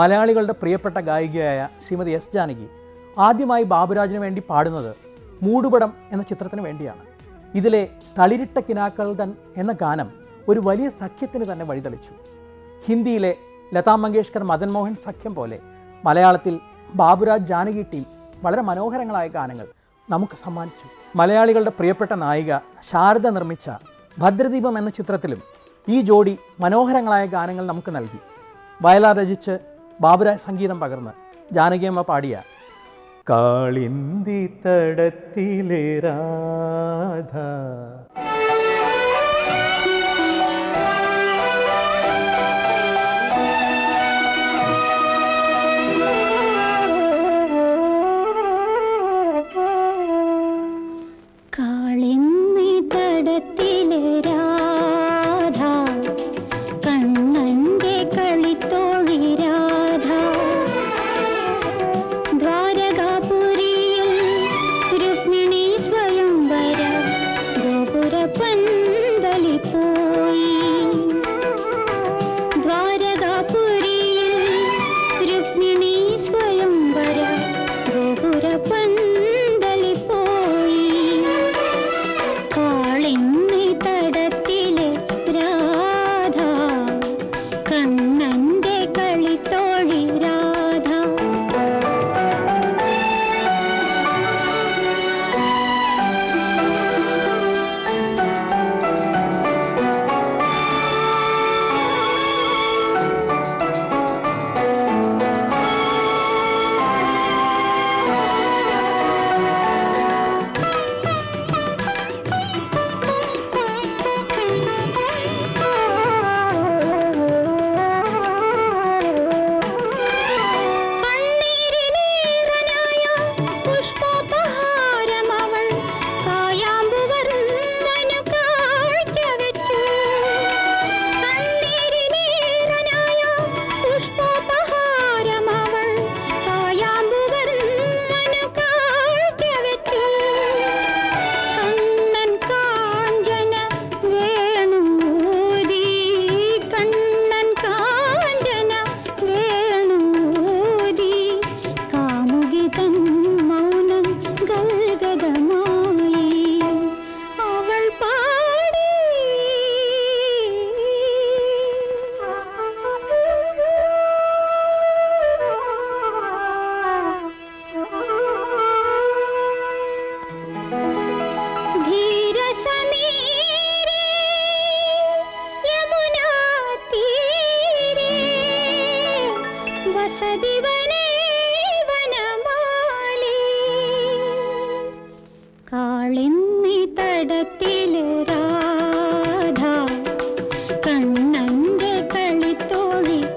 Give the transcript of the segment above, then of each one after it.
മലയാളികളുടെ പ്രിയപ്പെട്ട ഗായികയായ ശ്രീമതി എസ് ജാനകി ആദ്യമായി ബാബുരാജിന് വേണ്ടി പാടുന്നത് മൂടുപടം എന്ന ചിത്രത്തിന് വേണ്ടിയാണ്. ഇതിലെ തളിരിട്ട കിനാക്കൾ തൻ എന്ന ഗാനം ഒരു വലിയ സഖ്യത്തിന് തന്നെ വഴിതെളിച്ചു. ഹിന്ദിയിലെ ലതാ മങ്കേഷ്കർ മദൻ മോഹൻ സഖ്യം പോലെ മലയാളത്തിൽ ബാബുരാജ് ജാനകി ടീം വളരെ മനോഹരങ്ങളായ ഗാനങ്ങൾ നമുക്ക് സമ്മാനിച്ചു. മലയാളികളുടെ പ്രിയപ്പെട്ട നായിക ശാരദ നിർമ്മിച്ച ഭദ്രദീപം എന്ന ചിത്രത്തിലും ഈ ജോഡി മനോഹരങ്ങളായ ഗാനങ്ങൾ നമുക്ക് നൽകി. വയലാർ രചിച്ച് ബാബുരാജ് സംഗീതം പകർന്ന് ജാനകിയമ്മ പാടിയ കാളിന്തി തടത്തിലെ രാധ കാളിന്നി തടത്തിലെ രാധ കണ്ണന്റെ കളിത്തോഴി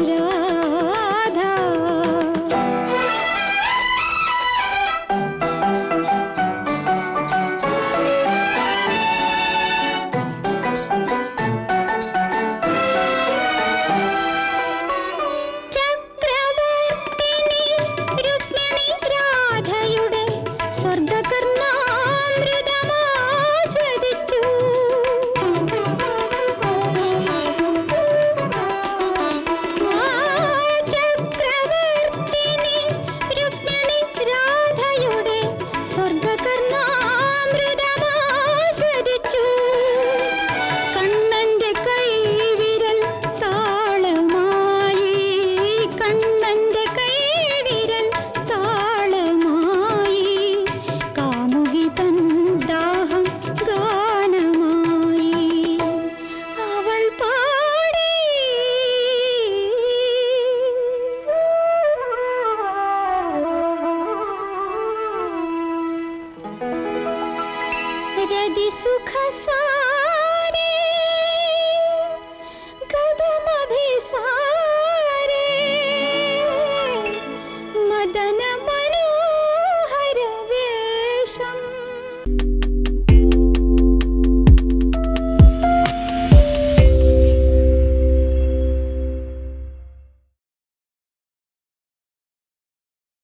രാധ ചക്രവർത്തിനി രുക്മിണി രാധയുടെ സ്വർഗകർണാമൃതമാസ്വദിച്ചു. ചക്രവർത്തിനി രുക്മിണി രാധയുടെ സ്വർഗകർണാമൃതമാസ്വദിച്ചു. കണ്ണന്റെ കൈവിരൽ താളമായി, കണ്ണന്റെ കൈവിരൽ താളമായി, കാമുകി തൻ ദാഹം ഗാനമായി അവൾ പാടി. രതി സുഖസാരേ ഗതമഭിസാരേ മദന മനോഹര വേഷം